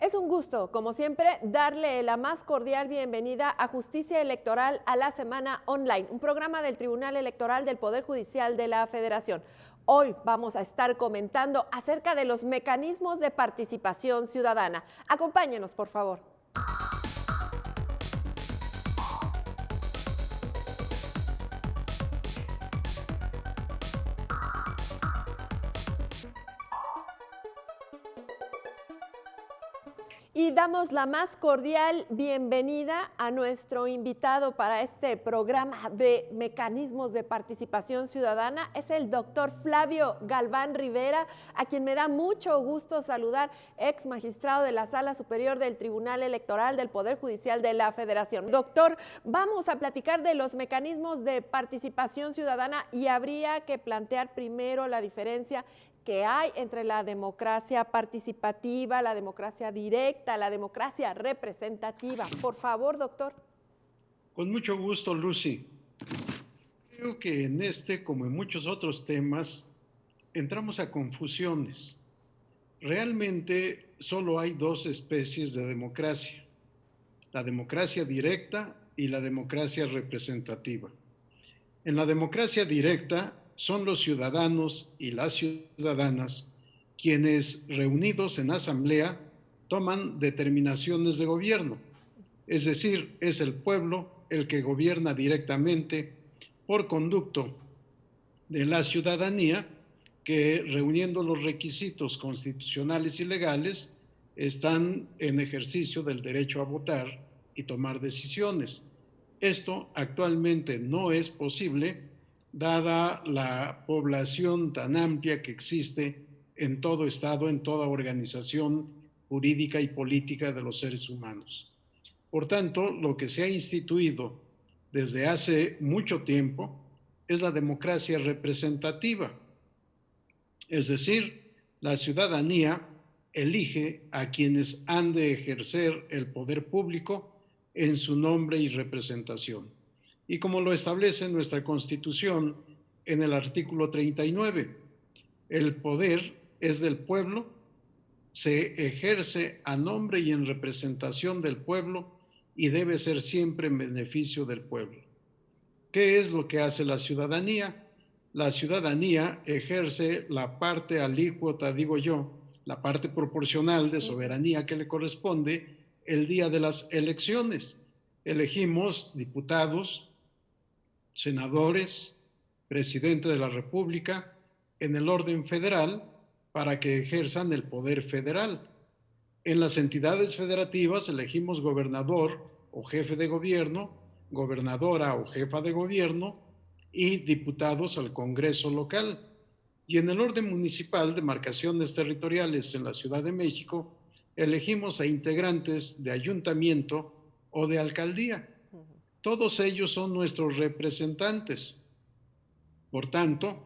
Es un gusto, como siempre, darle la más cordial bienvenida a Justicia Electoral a la Semana Online, un programa del Tribunal Electoral del Poder Judicial de la Federación. Hoy vamos a estar comentando acerca de los mecanismos de participación ciudadana. Acompáñenos, por favor. Y damos la más cordial bienvenida a nuestro invitado para este programa de mecanismos de participación ciudadana. Es el doctor Flavio Galván Rivera, a quien me da mucho gusto saludar, ex magistrado de la Sala Superior del Tribunal Electoral del Poder Judicial de la Federación. Doctor, vamos a platicar de los mecanismos de participación ciudadana y habría que plantear primero la diferencia que hay entre la democracia participativa, la democracia directa, la democracia representativa. Por favor, doctor. Con mucho gusto, Lucy. Creo que en este, como en muchos otros temas, entramos a confusiones. Realmente solo hay dos especies de democracia, la democracia directa y la democracia representativa. En la democracia directa son los ciudadanos y las ciudadanas quienes, reunidos en asamblea, toman determinaciones de gobierno. Es decir, es el pueblo el que gobierna directamente por conducto de la ciudadanía que, reuniendo los requisitos constitucionales y legales, están en ejercicio del derecho a votar y tomar decisiones. Esto actualmente no es posible dada la población tan amplia que existe en todo estado, en toda organización jurídica y política de los seres humanos. Por tanto, lo que se ha instituido desde hace mucho tiempo es la democracia representativa. Es decir, la ciudadanía elige a quienes han de ejercer el poder público en su nombre y representación. Y como lo establece nuestra Constitución en el artículo 39, el poder es del pueblo, se ejerce a nombre y en representación del pueblo y debe ser siempre en beneficio del pueblo. ¿Qué es lo que hace la ciudadanía? La ciudadanía ejerce la parte alícuota, digo yo, la parte proporcional de soberanía que le corresponde el día de las elecciones. Elegimos diputados, senadores, presidente de la República, en el orden federal para que ejerzan el poder federal. En las entidades federativas elegimos gobernador o jefe de gobierno, gobernadora o jefa de gobierno y diputados al Congreso local. Y en el orden municipal, demarcaciones territoriales en la Ciudad de México, elegimos a integrantes de ayuntamiento o de alcaldía. Todos ellos son nuestros representantes. Por tanto,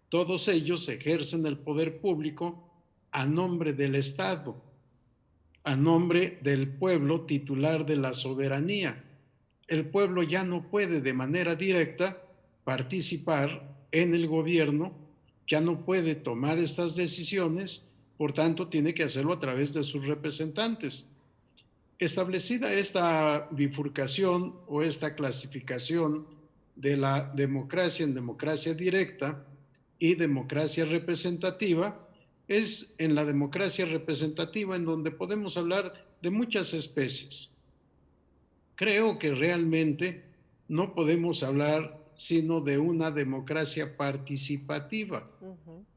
todos ellos ejercen el poder público a nombre del Estado, a nombre del pueblo titular de la soberanía. El pueblo ya no puede de manera directa participar en el gobierno, ya no puede tomar estas decisiones, por tanto tiene que hacerlo a través de sus representantes. Establecida esta bifurcación o esta clasificación de la democracia en democracia directa y democracia representativa, es en la democracia representativa en donde podemos hablar de muchas especies. Creo que realmente no podemos hablar sino de una democracia participativa,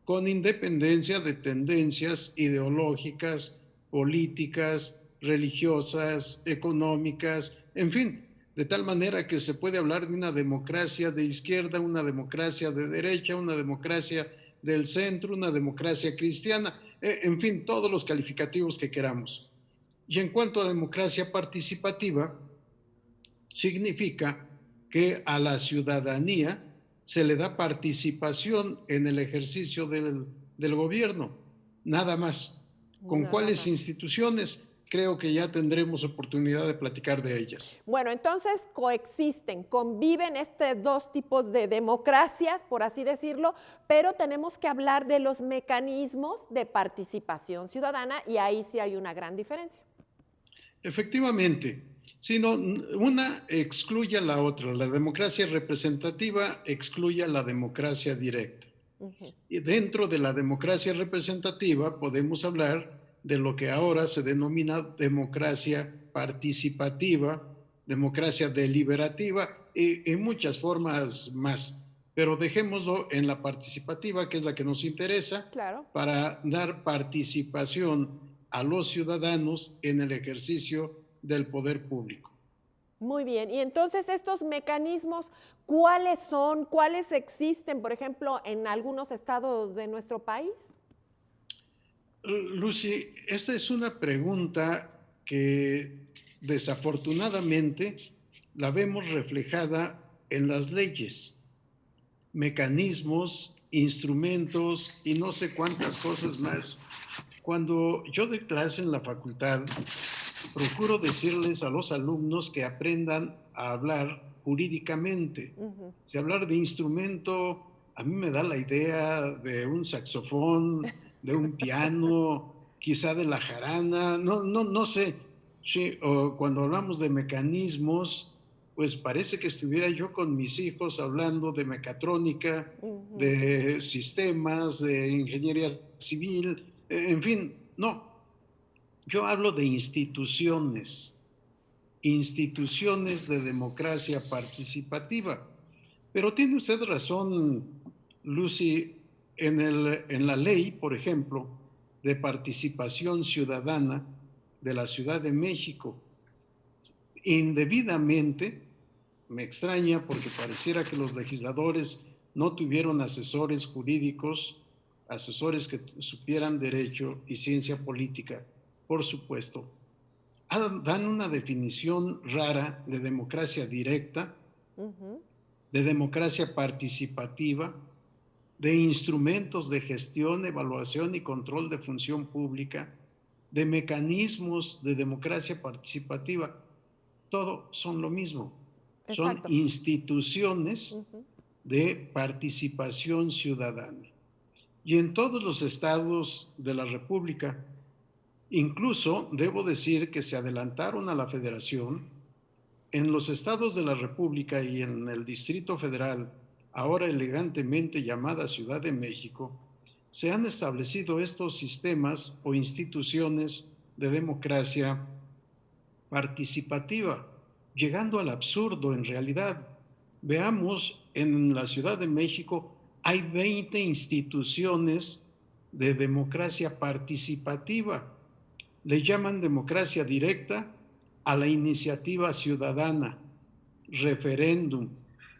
con independencia de tendencias ideológicas, políticas, religiosas, económicas, en fin, de tal manera que se puede hablar de una democracia de izquierda, una democracia de derecha, una democracia del centro, una democracia cristiana, en fin, todos los calificativos que queramos. Y en cuanto a democracia participativa, significa que a la ciudadanía se le da participación en el ejercicio del gobierno, nada más. ¿Con cuáles instituciones? Creo que ya tendremos oportunidad de platicar de ellas. Bueno, entonces coexisten, conviven estos dos tipos de democracias, por así decirlo, pero tenemos que hablar de los mecanismos de participación ciudadana y ahí sí hay una gran diferencia. Efectivamente, sino una excluye a la otra. La democracia representativa excluye a la democracia directa. Ujú. Y dentro de la democracia representativa podemos hablar de lo que ahora se denomina democracia participativa, democracia deliberativa y muchas formas más. Pero dejémoslo en la participativa, que es la que nos interesa, Claro. para dar participación a los ciudadanos en el ejercicio del poder público. Muy bien. Y entonces estos mecanismos, ¿cuáles son? ¿Cuáles existen, por ejemplo, en algunos estados de nuestro país? Lucy, esta es una pregunta que desafortunadamente la vemos reflejada en las leyes, mecanismos, instrumentos y no sé cuántas cosas más. Cuando yo doy clase en la facultad, procuro decirles a los alumnos que aprendan a hablar jurídicamente. Ujú. Si hablar de instrumento, a mí me da la idea de un saxofón, de un piano, quizá de la jarana, no sé. Sí, o cuando hablamos de mecanismos, pues parece que estuviera yo con mis hijos hablando de mecatrónica, Ujú. de sistemas, de ingeniería civil, en fin, no. Yo hablo de instituciones, instituciones de democracia participativa. Pero tiene usted razón, Lucy, en la ley, por ejemplo, de participación ciudadana de la Ciudad de México, indebidamente, me extraña porque pareciera que los legisladores no tuvieron asesores jurídicos, asesores que supieran derecho y ciencia política, por supuesto, dan una definición rara de democracia directa, Ujú. de democracia participativa, de instrumentos de gestión, evaluación y control de función pública, de mecanismos de democracia participativa. Todo son lo mismo. Son Exacto. instituciones Ujú. de participación ciudadana. Y en todos los estados de la República, incluso debo decir que se adelantaron a la federación. En los estados de la República y en el Distrito Federal, ahora elegantemente llamada Ciudad de México, se han establecido estos sistemas o instituciones de democracia participativa, llegando al absurdo en realidad. Veamos, en la Ciudad de México hay 20 instituciones de democracia participativa. Le llaman democracia directa a la iniciativa ciudadana, referéndum,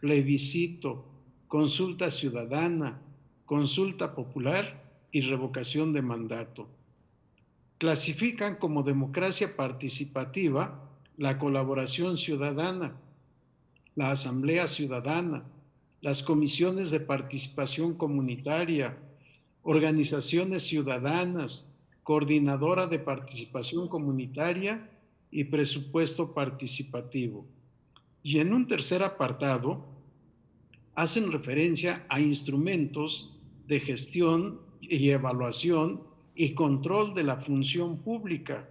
plebiscito, consulta ciudadana, consulta popular y revocación de mandato. Clasifican como democracia participativa la colaboración ciudadana, la asamblea ciudadana, las comisiones de participación comunitaria, organizaciones ciudadanas, coordinadora de participación comunitaria y presupuesto participativo. Y en un tercer apartado, hacen referencia a instrumentos de gestión y evaluación y control de la función pública,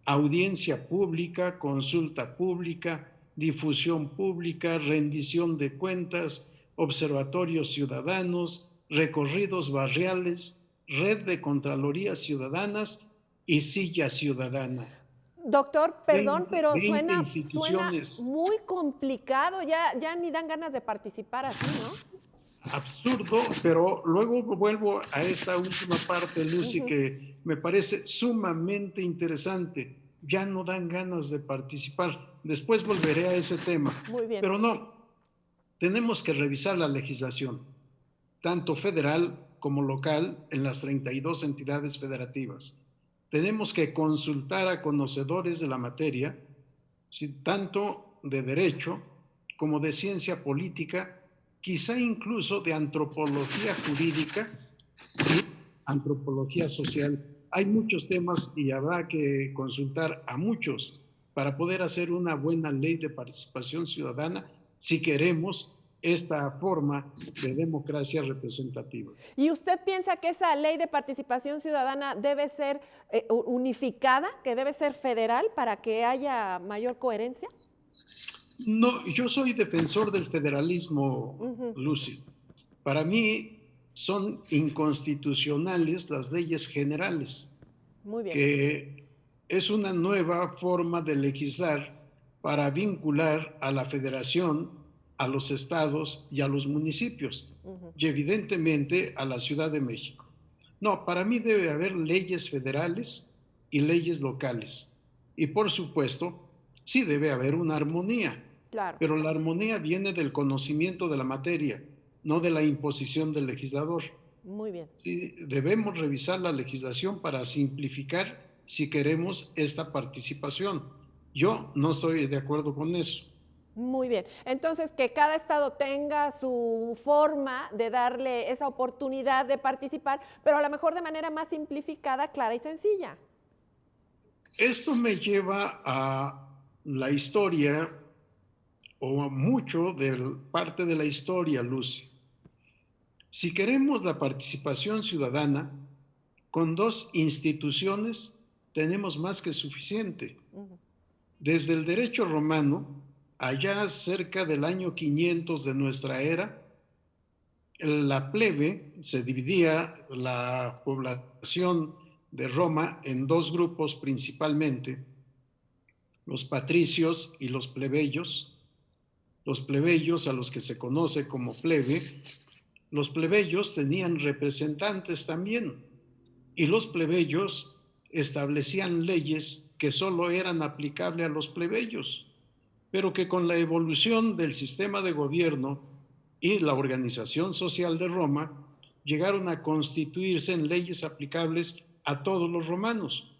audiencia pública, consulta pública, difusión pública, rendición de cuentas, observatorios ciudadanos, recorridos barriales, red de contralorías ciudadanas y silla ciudadana. Doctor, perdón, 20, pero 20 suena instituciones. muy complicado, ya ni dan ganas de participar así, ¿no? Absurdo, pero luego vuelvo a esta última parte, Lucy, Ujú. que me parece sumamente interesante. Ya no dan ganas de participar. Después volveré a ese tema. Muy bien. Pero no, tenemos que revisar la legislación, tanto federal como local, en las 32 entidades federativas. Tenemos que consultar a conocedores de la materia, tanto de derecho como de ciencia política, quizá incluso de antropología jurídica y antropología social. Hay muchos temas y habrá que consultar a muchos para poder hacer una buena ley de participación ciudadana si queremos esta forma de democracia representativa. ¿Y usted piensa que esa ley de participación ciudadana debe ser unificada, que debe ser federal para que haya mayor coherencia? No, yo soy defensor del federalismo, Ujú, Lucy. Para mí son inconstitucionales las leyes generales, muy bien. que es una nueva forma de legislar para vincular a la federación, a los estados y a los municipios, Ujú, y evidentemente a la Ciudad de México. No, para mí debe haber leyes federales y leyes locales. Y por supuesto, sí debe haber una armonía, claro, pero la armonía viene del conocimiento de la materia, no de la imposición del legislador. muy bien. Sí, debemos revisar la legislación para simplificar si queremos esta participación. Yo no estoy de acuerdo con eso. Muy bien. Entonces, que cada estado tenga su forma de darle esa oportunidad de participar, pero a lo mejor de manera más simplificada, clara y sencilla. Esto me lleva a la historia o a mucho de parte de la historia, Lucy. Si queremos la participación ciudadana, con dos instituciones tenemos más que suficiente. Ujú, Desde el derecho romano, allá cerca del año 500 de nuestra era, la plebe se dividía la población de Roma en dos grupos principalmente, los patricios y los plebeyos. Los plebeyos, a los que se conoce como plebe, los plebeyos tenían representantes también, y los plebeyos establecían leyes que solo eran aplicables a los plebeyos, pero que con la evolución del sistema de gobierno y la organización social de Roma llegaron a constituirse en leyes aplicables a todos los romanos.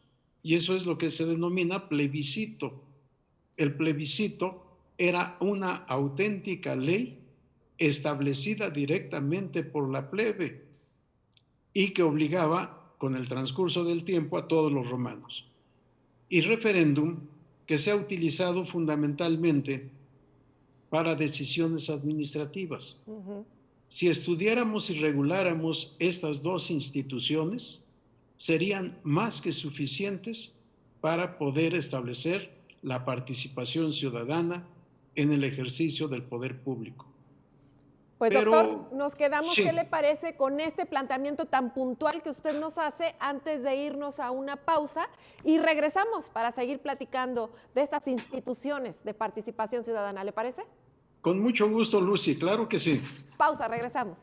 Y eso es lo que se denomina plebiscito. El plebiscito era una auténtica ley establecida directamente por la plebe y que obligaba con el transcurso del tiempo a todos los romanos. Y referéndum que se ha utilizado fundamentalmente para decisiones administrativas. ujú. Si estudiáramos y reguláramos estas dos instituciones, serían más que suficientes para poder establecer la participación ciudadana en el ejercicio del poder público. Pues doctor, Pero nos quedamos, ¿qué le sí, parece con este planteamiento tan puntual que usted nos hace antes de irnos a una pausa y regresamos para seguir platicando de estas instituciones de participación ciudadana? ¿Le parece? con mucho gusto, Lucy, claro que sí. Pausa, regresamos.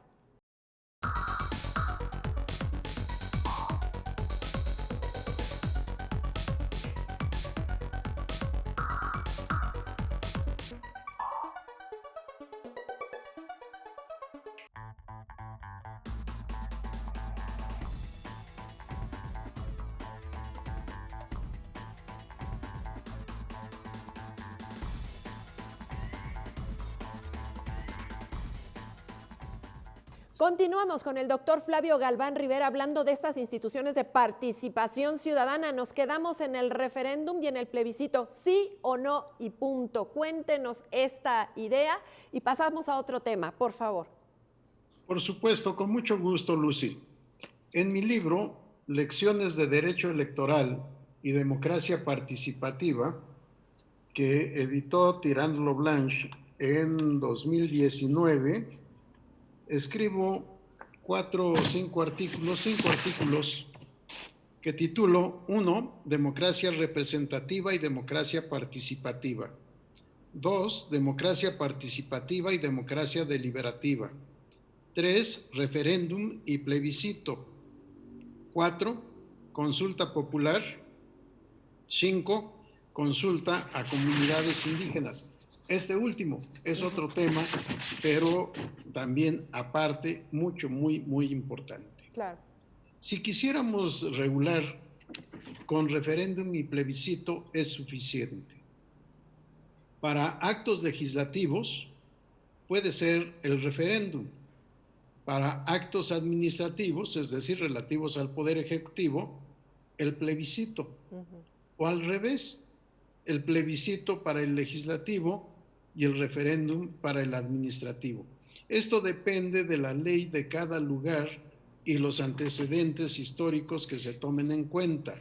Continuamos con el doctor Flavio Galván Rivera hablando de estas instituciones de participación ciudadana. Nos quedamos en el referéndum y en el plebiscito, sí o no y punto. Cuéntenos esta idea y pasamos a otro tema, por favor. Por supuesto, con mucho gusto, Lucy. En mi libro, Lecciones de Derecho Electoral y Democracia Participativa, que editó Tirant Blanche en 2019, escribo cinco artículos que titulo: 1. Democracia representativa y democracia participativa. 2. Democracia participativa y democracia deliberativa. 3. Referéndum y plebiscito. 4. Consulta popular. 5. Consulta a comunidades indígenas. Este último es otro tema, pero también aparte muy importante. Claro. Si quisiéramos regular con referéndum y plebiscito es suficiente. Para actos legislativos puede ser el referéndum. Para actos administrativos, es decir, relativos al Poder Ejecutivo, el plebiscito. Uh -huh. O al revés, el plebiscito para el legislativo y el referéndum para el administrativo. Esto depende de la ley de cada lugar y los antecedentes históricos que se tomen en cuenta.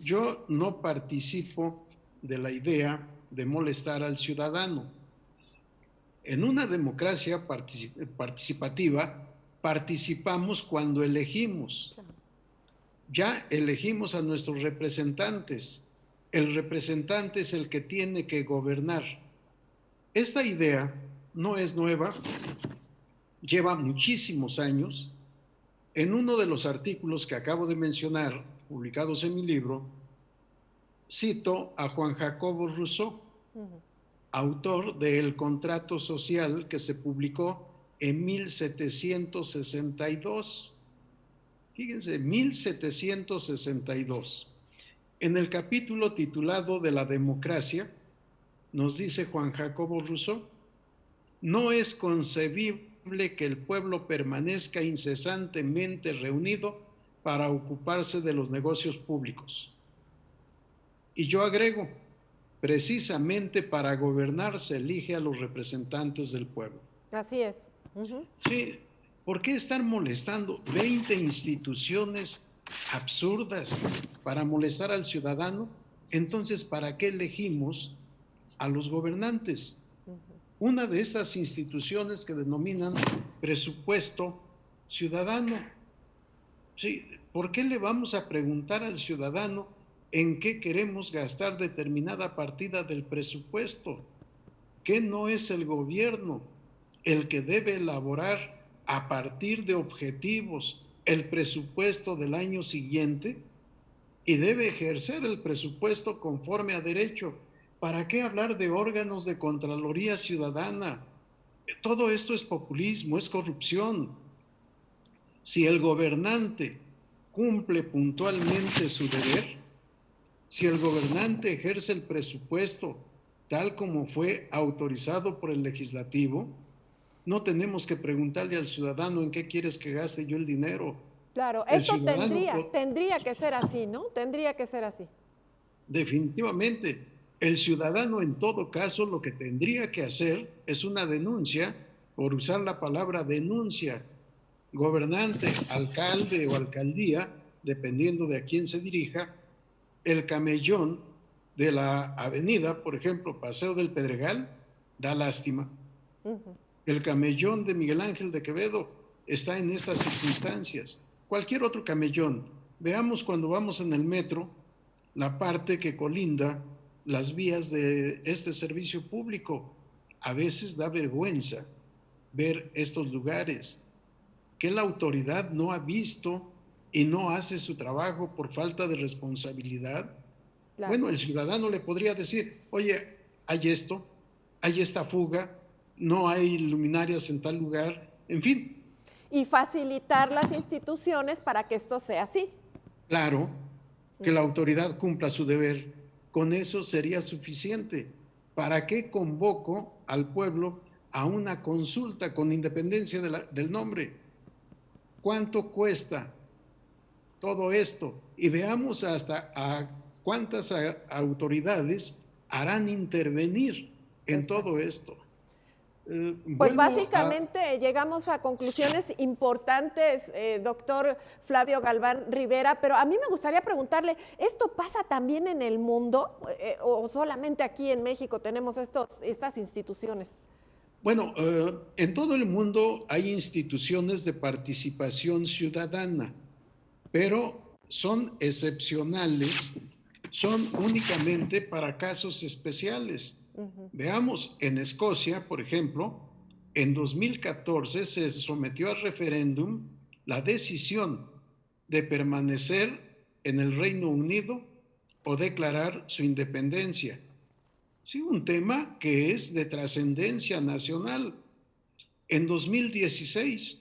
Yo no participo de la idea de molestar al ciudadano. En una democracia participativa, participamos cuando elegimos. Ya elegimos a nuestros representantes. El representante es el que tiene que gobernar. Esta idea no es nueva, lleva muchísimos años. En uno de los artículos que acabo de mencionar, publicados en mi libro, cito a Juan Jacobo Rousseau, autor de El Contrato Social, que se publicó en 1762. Fíjense, 1762. En el capítulo titulado de la democracia, nos dice Juan Jacobo Rousseau, no es concebible que el pueblo permanezca incesantemente reunido para ocuparse de los negocios públicos. Y yo agrego, precisamente para gobernar se elige a los representantes del pueblo. Así es. Sí, ¿por qué estar molestando 20 instituciones absurdas para molestar al ciudadano? Entonces, ¿para qué elegimos a los gobernantes? Una de estas instituciones que denominan presupuesto ciudadano. Sí, ¿por qué le vamos a preguntar al ciudadano en qué queremos gastar determinada partida del presupuesto? ¿Qué no es el gobierno el que debe elaborar a partir de objetivos el presupuesto del año siguiente y debe ejercer el presupuesto conforme a derecho? ¿Para qué hablar de órganos de Contraloría Ciudadana? Todo esto es populismo, es corrupción. Si el gobernante cumple puntualmente su deber, si el gobernante ejerce el presupuesto tal como fue autorizado por el legislativo, no tenemos que preguntarle al ciudadano en qué quieres que gaste yo el dinero. Claro, eso tendría que ser así, ¿no? Tendría que ser así. Definitivamente. El ciudadano en todo caso lo que tendría que hacer es una denuncia, por usar la palabra denuncia. Gobernante, alcalde o alcaldía, dependiendo de a quién se dirija, el camellón de la avenida, por ejemplo, Paseo del Pedregal, da lástima. El camellón de Miguel Ángel de Quevedo está en estas circunstancias. Cualquier otro camellón. Veamos cuando vamos en el metro, la parte que colinda las vías de este servicio público. A veces da vergüenza ver estos lugares que la autoridad no ha visto y no hace su trabajo por falta de responsabilidad. Claro. Bueno, el ciudadano le podría decir, oye, hay esto, hay esta fuga, no hay luminarias en tal lugar, en fin. Y facilitar las instituciones para que esto sea así. Claro, que la autoridad cumpla su deber. Con eso sería suficiente. ¿Para qué convoco al pueblo a una consulta con independencia del nombre? ¿Cuánto cuesta todo esto? Y veamos hasta a cuántas autoridades harán intervenir en todo esto. Pues básicamente llegamos a conclusiones importantes, doctor Flavio Galván Rivera, pero a mí me gustaría preguntarle, ¿esto pasa también en el mundo o solamente aquí en México tenemos estas instituciones? Bueno, en todo el mundo hay instituciones de participación ciudadana, pero son excepcionales, son únicamente para casos especiales. Veamos, en Escocia, por ejemplo, en 2014 se sometió a referéndum la decisión de permanecer en el Reino Unido o declarar su independencia. Sí, un tema que es de trascendencia nacional. En 2016,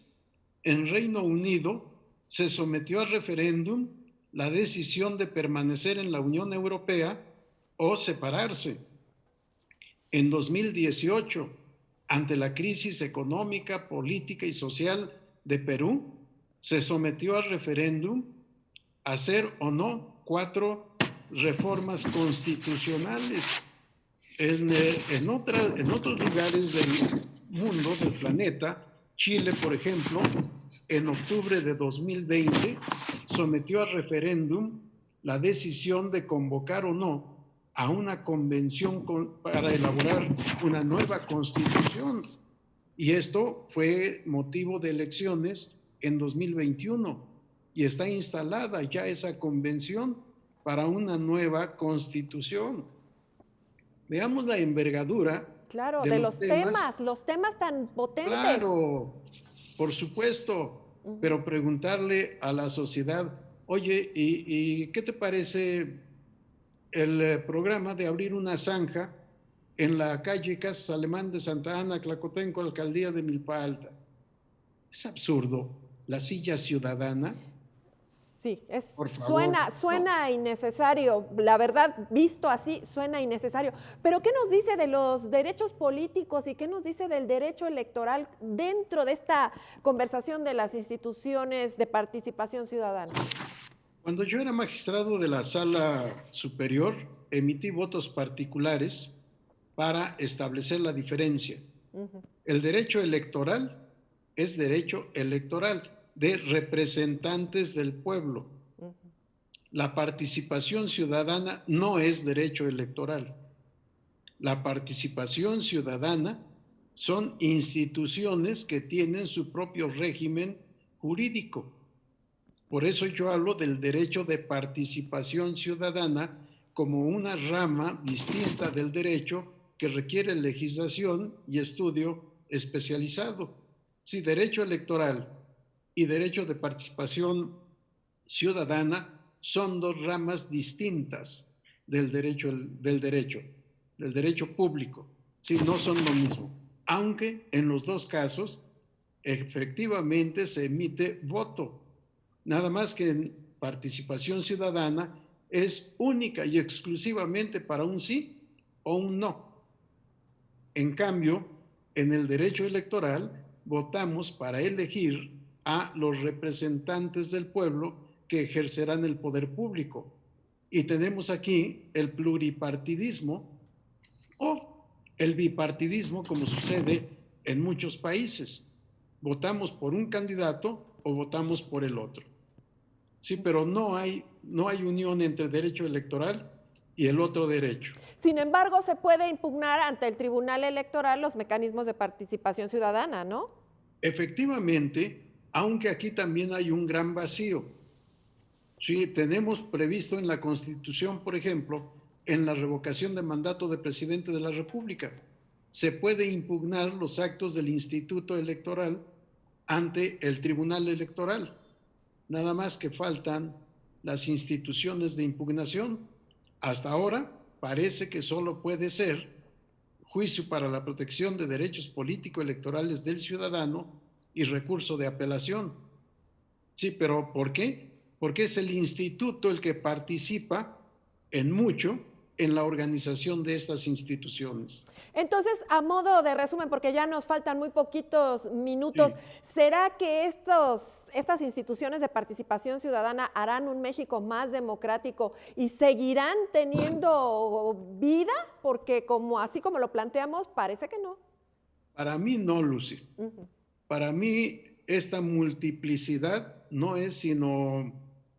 en Reino Unido se sometió a referéndum la decisión de permanecer en la Unión Europea o separarse. En 2018, ante la crisis económica, política y social de Perú, se sometió a referéndum hacer o no 4 reformas constitucionales. En otros lugares del mundo, del planeta, Chile, por ejemplo, en octubre de 2020 sometió a referéndum la decisión de convocar o no a una convención para elaborar una nueva constitución. Y esto fue motivo de elecciones en 2021 y está instalada ya esa convención para una nueva constitución. Veamos la envergadura Claro, de de los temas. los temas tan potentes. Claro, por supuesto, pero preguntarle a la sociedad, oye, ¿y qué te parece el programa de abrir una zanja en la calle Casas Alemán de Santa Ana, Tlacotenco, alcaldía de Milpa Alta? Es absurdo. La silla ciudadana, Sí, por favor. No, suena innecesario, la verdad, visto así, suena innecesario. Pero ¿qué nos dice de los derechos políticos y qué nos dice del derecho electoral dentro de esta conversación de las instituciones de participación ciudadana? cuando yo era magistrado de la Sala Superior, emití votos particulares para establecer la diferencia. El derecho electoral es derecho electoral de representantes del pueblo. La participación ciudadana no es derecho electoral. La participación ciudadana son instituciones que tienen su propio régimen jurídico. Por eso yo hablo del derecho de participación ciudadana como una rama distinta del derecho que requiere legislación y estudio especializado. Sí, derecho electoral y derecho de participación ciudadana son dos ramas distintas del derecho público. Sí, no son lo mismo, aunque en los dos casos efectivamente se emite voto. Nada más que en participación ciudadana es única y exclusivamente para un sí o un no. En cambio, en el derecho electoral votamos para elegir a los representantes del pueblo que ejercerán el poder público. Y tenemos aquí el pluripartidismo o el bipartidismo, como sucede en muchos países. Votamos por un candidato o votamos por el otro. Sí, pero no hay unión entre el derecho electoral y el otro derecho. Sin embargo, se puede impugnar ante el Tribunal Electoral los mecanismos de participación ciudadana, ¿no? Efectivamente, aunque aquí también hay un gran vacío. Sí, tenemos previsto en la Constitución, por ejemplo, en la revocación de mandato de presidente de la República, se puede impugnar los actos del Instituto Electoral ante el Tribunal Electoral. Nada más que faltan las instituciones de impugnación. Hasta ahora parece que solo puede ser juicio para la protección de derechos político-electorales del ciudadano y recurso de apelación. Sí, pero ¿por qué? Porque es el instituto el que participa en mucho en la organización de estas instituciones. Entonces, a modo de resumen, porque ya nos faltan muy poquitos minutos, Sí. ¿será que estas instituciones de participación ciudadana harán un México más democrático y seguirán teniendo vida? Porque así como lo planteamos, parece que no. Para mí no, Lucy. Para mí esta multiplicidad no es sino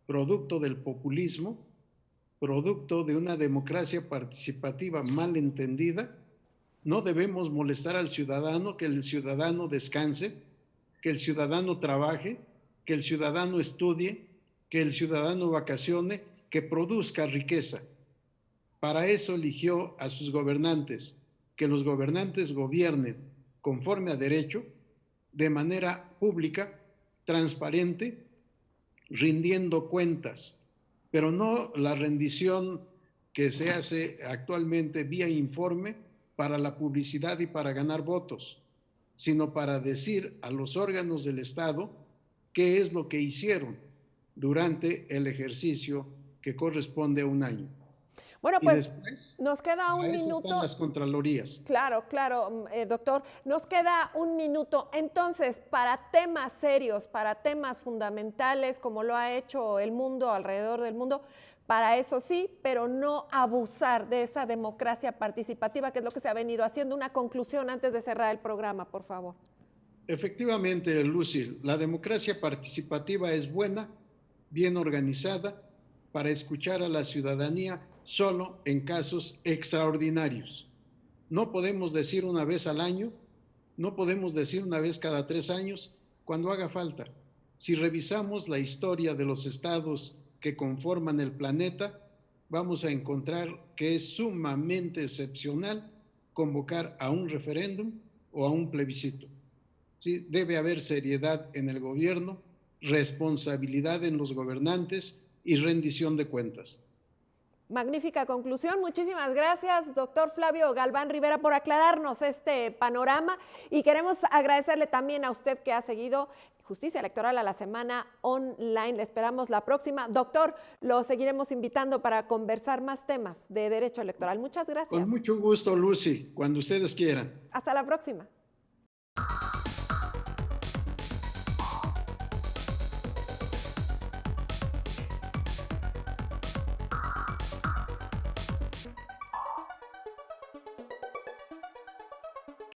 producto del populismo, producto de una democracia participativa mal entendida. No debemos molestar al ciudadano, que el ciudadano descanse, que el ciudadano trabaje, que el ciudadano estudie, que el ciudadano vacacione, que produzca riqueza. Para eso eligió a sus gobernantes, que los gobernantes gobiernen conforme a derecho, de manera pública, transparente, rindiendo cuentas, pero no la rendición que se hace actualmente vía informe para la publicidad y para ganar votos, sino para decir a los órganos del Estado qué es lo que hicieron durante el ejercicio que corresponde a un año. Bueno, Y pues después, nos queda un para eso están minuto. las contralorías. Claro, claro, doctor. Nos queda un minuto. Entonces, para temas serios, para temas fundamentales, como lo ha hecho el mundo alrededor del mundo, para eso sí, pero no abusar de esa democracia participativa, que es lo que se ha venido haciendo. Una conclusión antes de cerrar el programa, por favor. Efectivamente, Lucy, la democracia participativa es buena, bien organizada, para escuchar a la ciudadanía solo en casos extraordinarios. No podemos decir una vez al año, no podemos decir una vez cada 3 años, cuando haga falta. Si revisamos la historia de los estados que conforman el planeta, vamos a encontrar que es sumamente excepcional convocar a un referéndum o a un plebiscito. ¿Sí? Debe haber seriedad en el gobierno, responsabilidad en los gobernantes y rendición de cuentas. Magnífica conclusión. Muchísimas gracias, doctor Flavio Galván Rivera, por aclararnos este panorama, y queremos agradecerle también a usted que ha seguido Justicia Electoral a la Semana Online. Le esperamos la próxima. Doctor, lo seguiremos invitando para conversar más temas de derecho electoral. Muchas gracias. Con mucho gusto, Lucy, cuando ustedes quieran. Hasta la próxima.